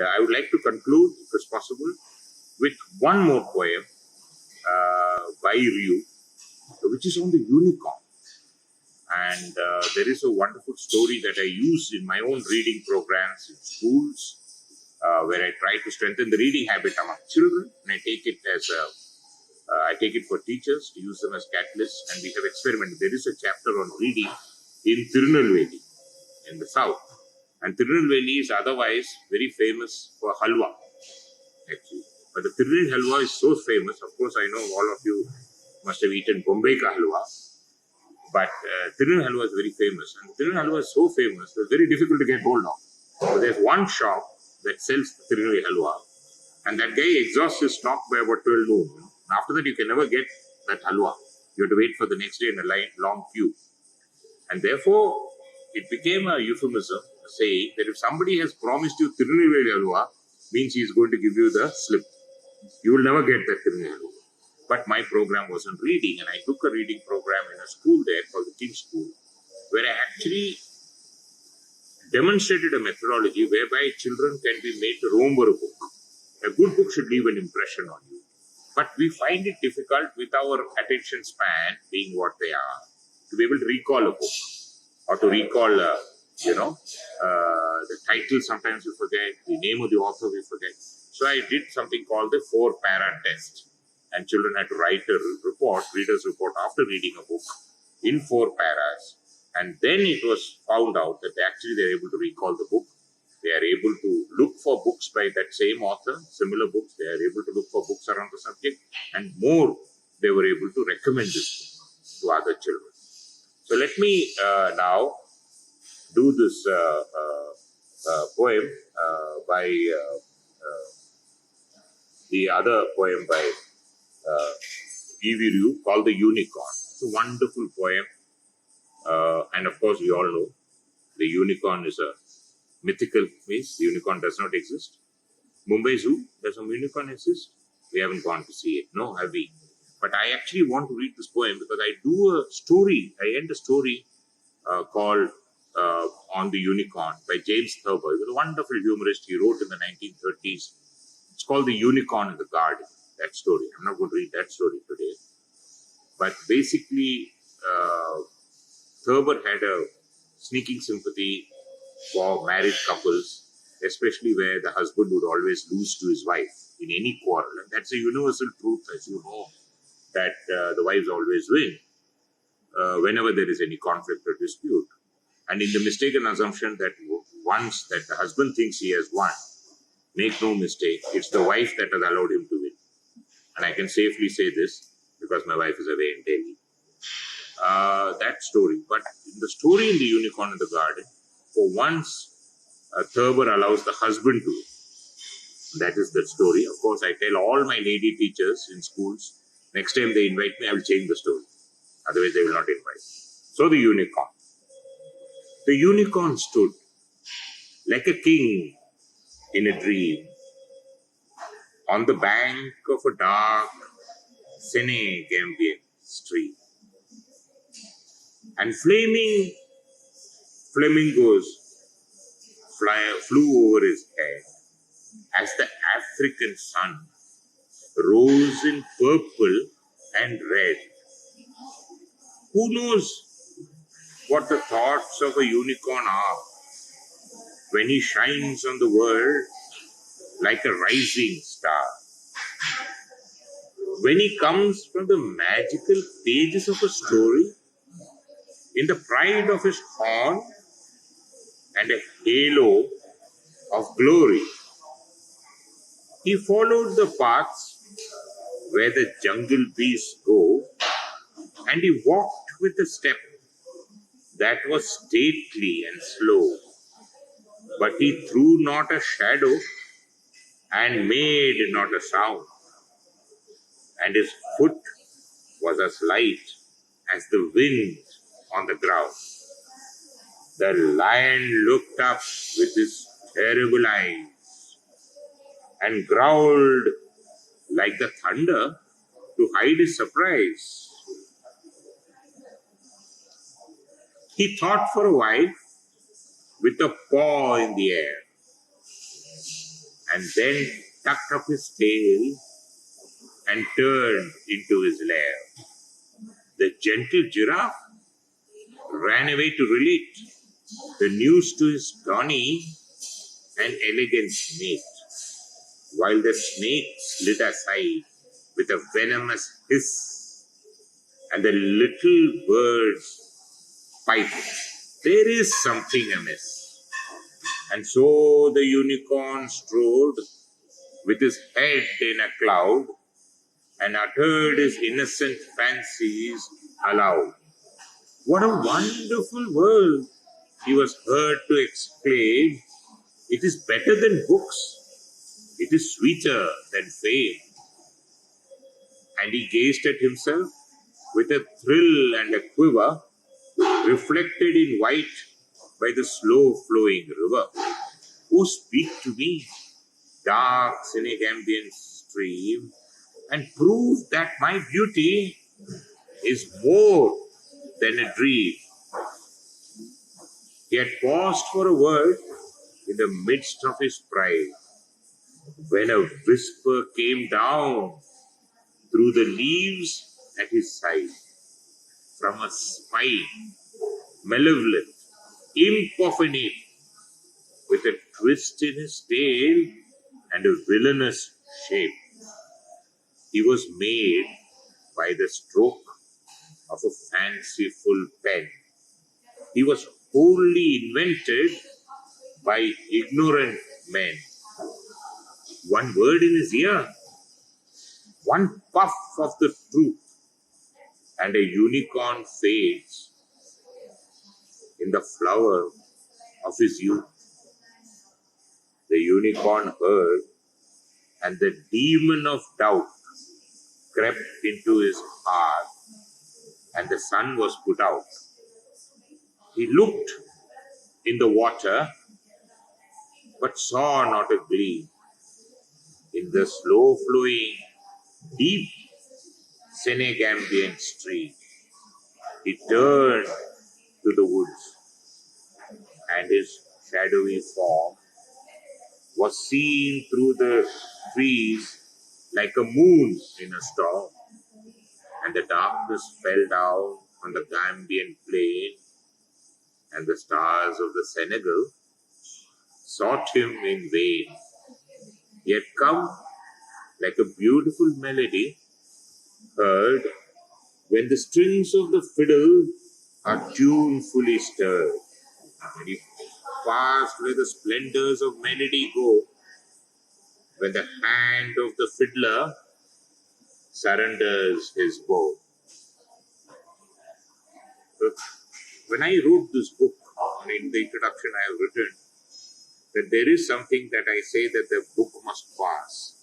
I would like to conclude, if it's possible, with one more poem by Rieu, which is on the unicorn. And there is a wonderful story that I use in my own reading programs in schools, where I try to strengthen the reading habit among children. And I take it as I take it for teachers to use them as catalysts. And we have experimented. There is a chapter on reading in Tirunelveli in the south. And Tirunelveli is otherwise very famous for halwa, actually. But the Tirunelveli halwa is so famous. Of course, I know all of you must have eaten Bombay ka halwa. But Tirunelveli halwa is very famous. And Tirunelveli halwa is so famous that it's very difficult to get hold of. So there's one shop that sells Tirunelveli halwa. And that guy exhausts his stock by about 12 noon. And after that, you can never get that halwa. You have to wait for the next day in a long queue. And therefore, it became a euphemism, saying that if somebody has promised you Tirunelveli halwa, means he is going to give you the slip. You will never get that Tirunelveli halwa. But my program was on reading, and I took a reading program in a school there called the King's School, where I actually demonstrated a methodology whereby children can be made to remember a book. A good book should leave an impression on you. But we find it difficult with our attention span being what they are, to be able to recall a book or to recall, the title sometimes we forget, the name of the author we forget. So I did something called the 4-para test. And children had to write a report, reader's report, after reading a book in 4 paras. And then it was found out that they're able to recall the book. They are able to look for books by that same author, similar books. They are able to look for books around the subject. And more, they were able to recommend this book to other children. So let me now do this poem by the other poem by Rieu called The Unicorn. It's a wonderful poem. And of course, we all know the unicorn is a mythical place. The unicorn does not exist. Mumbai Zoo, does a unicorn exist? We haven't gone to see it. No, have we? But I actually want to read this poem because I do a story. I end a story called On the Unicorn by James Thurber. He was a wonderful humorist. He wrote in the 1930s. It's called The Unicorn in the Garden. That story. I'm not going to read that story today. But basically, Thurber had a sneaking sympathy for married couples, especially where the husband would always lose to his wife in any quarrel. And that's a universal truth, as you know, that the wives always win whenever there is any conflict or dispute. And in the mistaken assumption that once that the husband thinks he has won, make no mistake, it's the wife that has allowed him to win. And I can safely say this because my wife is away in Delhi. That story. But in the story in The Unicorn in the Garden, for once, Thurber allows the husband to win. That is the story. Of course, I tell all my lady teachers in schools, next time they invite me, I will change the story. Otherwise, they will not invite. So the unicorn. The unicorn stood like a king in a dream on the bank of a dark Senegambian stream. And flaming flamingos flew over his head as the African sun rose in purple and red. Who knows what the thoughts of a unicorn are when he shines on the world like a rising star? When he comes from the magical pages of a story in the pride of his horn and a halo of glory, he followed the paths where the jungle beasts go, and he walked with a step that was stately and slow. But he threw not a shadow and made not a sound, and his foot was as light as the wind on the ground. The lion looked up with his terrible eyes and growled like the thunder to hide his surprise. He thought for a while with a paw in the air. and then tucked up his tail and turned into his lair. The gentle giraffe ran away to relate the news to his tawny and elegant mate, while the snake slid aside with a venomous hiss, and the little birds piped, "There is something amiss." And so the unicorn strode with his head in a cloud and uttered his innocent fancies aloud. "What a wonderful world!" he was heard to exclaim. "It is better than books. It is sweeter than fame." And he gazed at himself with a thrill and a quiver, reflected in white by the slow flowing river. "Oh, speak to me, dark Senegambian stream, and prove that my beauty is more than a dream." He had paused for a word in the midst of his pride, when a whisper came down through the leaves at his side, from a spine, malevolent, imp of an ape, with a twist in his tail and a villainous shape. He was made by the stroke of a fanciful pen. He was wholly invented by ignorant men. One word in his ear, one puff of the truth, and a unicorn fades in the flower of his youth. The unicorn heard, and the demon of doubt crept into his heart, and the sun was put out. He looked in the water, but saw not a gleam. In the slow flowing, deep Senegambian stream, he turned to the woods, and his shadowy form was seen through the trees like a moon in a storm, and the darkness fell down on the Gambian plain, and the stars of the Senegal sought him in vain. He had come like a beautiful melody heard when the strings of the fiddle are tunefully stirred, and he passed where the splendors of melody go, when the hand of the fiddler surrenders his bow. So, when I wrote this book, in the introduction I have written that there is something that I say that the book must pass.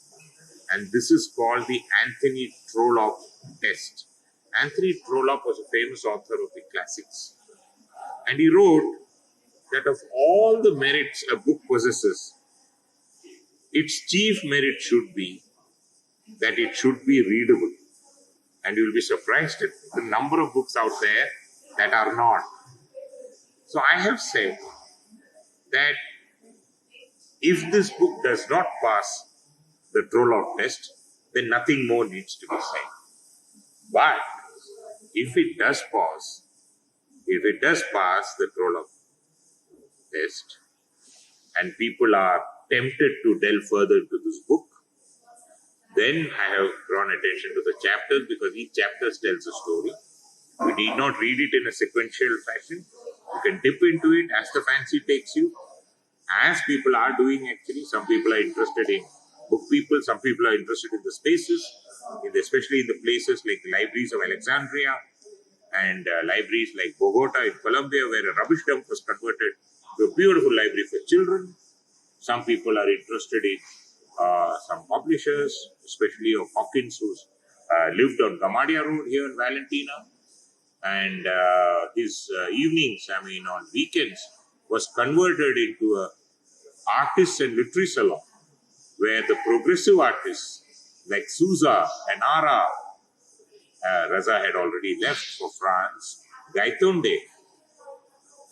And this is called the Anthony Trollope test. Anthony Trollope was a famous author of the classics. And he wrote that of all the merits a book possesses, its chief merit should be that it should be readable. And you will be surprised at the number of books out there that are not. So I have said that if this book does not pass the Trollope test, then nothing more needs to be said. But if it does pass the Trollope test, and people are tempted to delve further into this book, then I have drawn attention to the chapters, because each chapter tells a story. We need not read it in a sequential fashion. You can dip into it as the fancy takes you, as people are doing actually. Some people are interested in book people, some people are interested in the spaces, especially in the places like the libraries of Alexandria and libraries like Bogota in Colombia, where a rubbish dump was converted to a beautiful library for children. Some people are interested in some publishers, especially of Hawkins, who's lived on Gamadia Road here in Valentina. And his evenings, on weekends, was converted into a artists and literary salon, where the progressive artists like Souza and Ara, Raza had already left for France, Gaitonde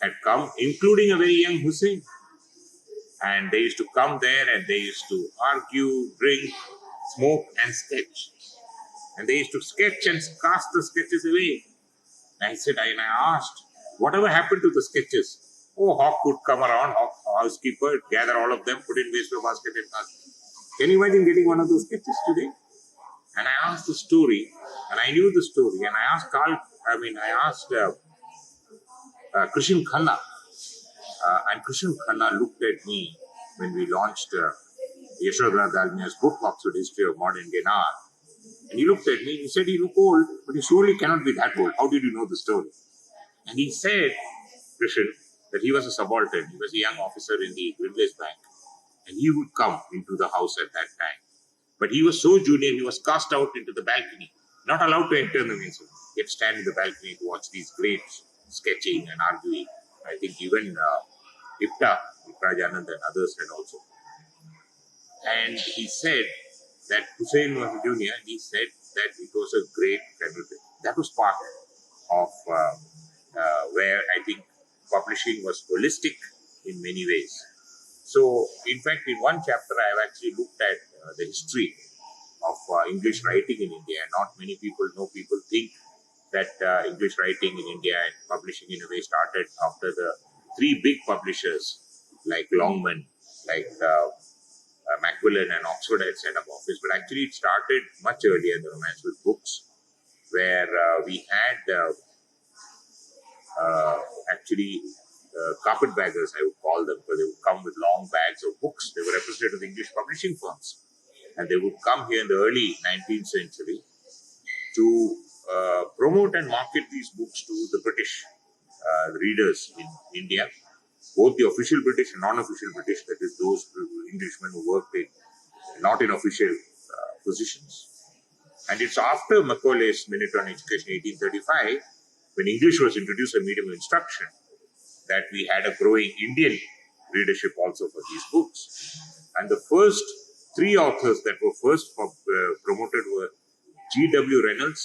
had come, including a very young Hussein. And they used to come there and they used to argue, drink, smoke, and sketch. And they used to sketch and cast the sketches away. And I asked, whatever happened to the sketches? Oh, Hawk would come around, housekeeper, gather all of them, put in waste basket and cast. Can you imagine getting one of those sketches today? And I asked the story, and I knew the story, and I asked Krishan Khanna, and Krishan Khanna looked at me when we launched Yashodhara Dalmia's book, Oxford History of Modern Indian Art. And he looked at me, he said, you look old, but you surely cannot be that old. How did you know the story? And he said, Krishan, that he was a subaltern. He was a young officer in the Grindlays Bank. And he would come into the house at that time. But he was so junior, he was cast out into the balcony, not allowed to enter the museum. He had to stand in the balcony to watch these greats sketching and arguing. I think even Ipta, Rajanand and others had also. And he said that Hussain was a junior, and he said that it was a great kind of thing. That was part of where I think publishing was holistic in many ways. So, in fact, in one chapter, I have actually looked at the history of English writing in India. Not many people know. People think that English writing in India and publishing in a way started after the three big publishers like Longman, like Macmillan and Oxford had set up office. But actually, it started much earlier, the Romance with Books, where we had carpetbaggers, I would call them, because they would come with long bags of books. They were representative of English publishing firms. And they would come here in the early 19th century to promote and market these books to the British readers in India, both the official British and non-official British, that is those Englishmen who worked in not in official positions. And it's after Macaulay's Minute on Education, 1835, when English was introduced as a medium of instruction, that we had a growing Indian readership also for these books. And the first three authors that were first promoted were G.W. Reynolds,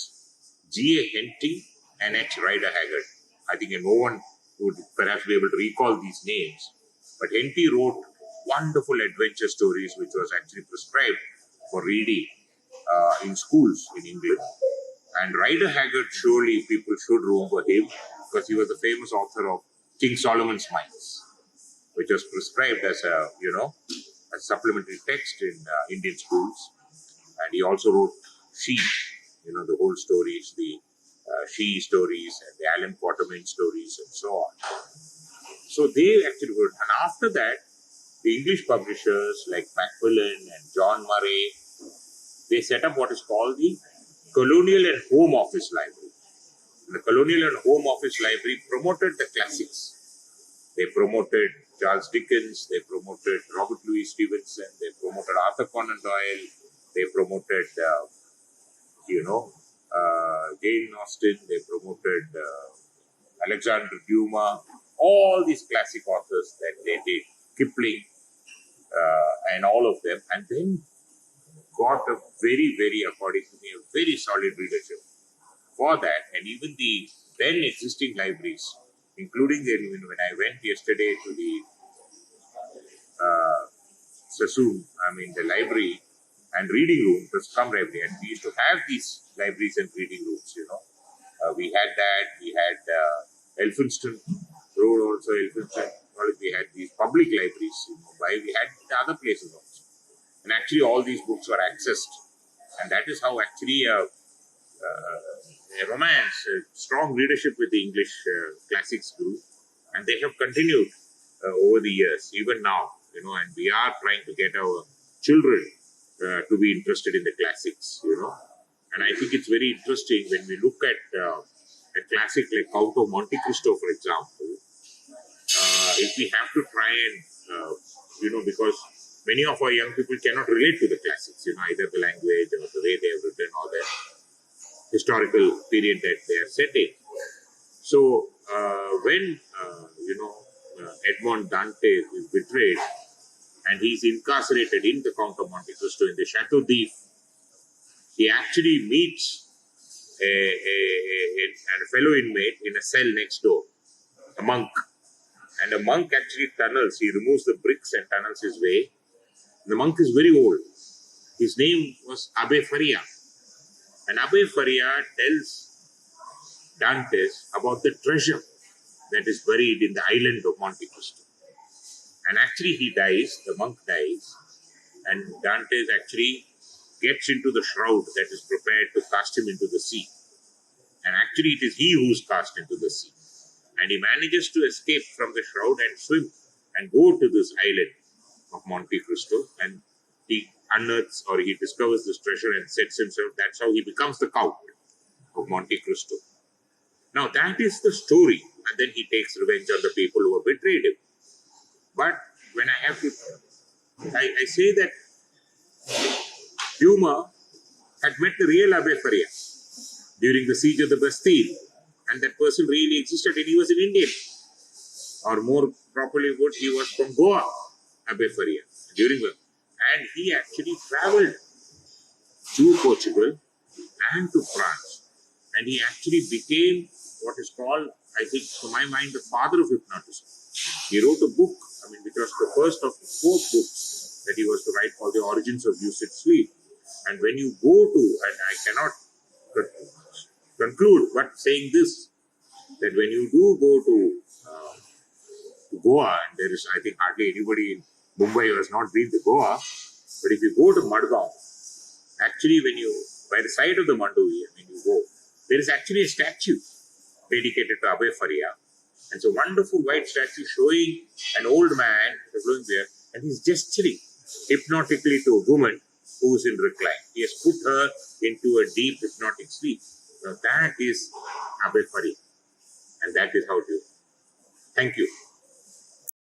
G.A. Henty, and H. Rider Haggard. I think no one would perhaps be able to recall these names. But Henty wrote wonderful adventure stories, which was actually prescribed for reading in schools in England. And Rider Haggard, surely people should remember him, because he was the famous author of King Solomon's Mines, which was prescribed as a supplementary text in Indian schools. And he also wrote She, the whole stories, the She stories and the Alan Quatermain stories and so on. So they actually wrote. And after that, the English publishers like Macmillan and John Murray, they set up what is called the Colonial and Home Office Library. And the Colonial and Home Office Library promoted the classics. They promoted Charles Dickens, they promoted Robert Louis Stevenson, they promoted Arthur Conan Doyle, they promoted, Jane Austen, they promoted Alexander Dumas, all these classic authors that they did, Kipling, and all of them, and then got a very, very, according to me, a very solid readership for that. And even the then existing libraries, including when I went yesterday to the Sassoon, the library and reading room, the Scrum Library, and we used to have these libraries and reading rooms, we had that, we had Elphinstone Road also, Elphinstone College, we had these public libraries in Mumbai, we had the other places also. And actually all these books were accessed. And that is how actually a romance, a strong readership with the English classics grew. And they have continued over the years, even now, and we are trying to get our children to be interested in the classics, And I think it's very interesting when we look at a classic like Count of Monte Cristo, for example. If we have to try and, because many of our young people cannot relate to the classics, either the language or the way they have written or the historical period that they are setting. So when, Edmond Dante is betrayed and he's incarcerated in the Count of Monte Cristo in the Chateau d'If, he actually meets a fellow inmate in a cell next door, a monk. And a monk actually tunnels, he removes the bricks and tunnels his way. The monk is very old. His name was Abbe Faria. And Abbe Faria tells Dantes about the treasure that is buried in the island of Monte Cristo. And actually he dies, the monk dies, and Dantes actually gets into the shroud that is prepared to cast him into the sea. And actually it is he who is cast into the sea. And he manages to escape from the shroud and swim and go to this island of Monte Cristo, and he unearths or he discovers this treasure and sets himself. That's how he becomes the Count of Monte Cristo. Now that is the story, and then he takes revenge on the people who have betrayed him. But when I have to, I say that Humor had met the real Abbe Faria during the siege of the Bastille, and that person really existed, and he was an Indian, or more properly put, he was from Goa, Abbe Faria, during the, and he actually traveled to Portugal and to France, and he actually became what is called, I think, to my mind, the father of hypnotism. He wrote a book, which was the first of 4 books that he was to write, called The Origins of Lucid Sleep. And when you go to, and I cannot conclude but saying this, that when you do go to Goa, and there is, I think, hardly anybody in Mumbai who has not been to Goa, but if you go to Madgaon, actually when you, by the side of the Mandovi, when you go, there is actually a statue dedicated to Abbe Faria. And it's a wonderful white statue showing an old man with a flowing beard, and he's gesturing hypnotically to a woman who is in recline. He has put her into a deep hypnotic sleep. Now that is Abbe Faria, and that is how it is. Thank you.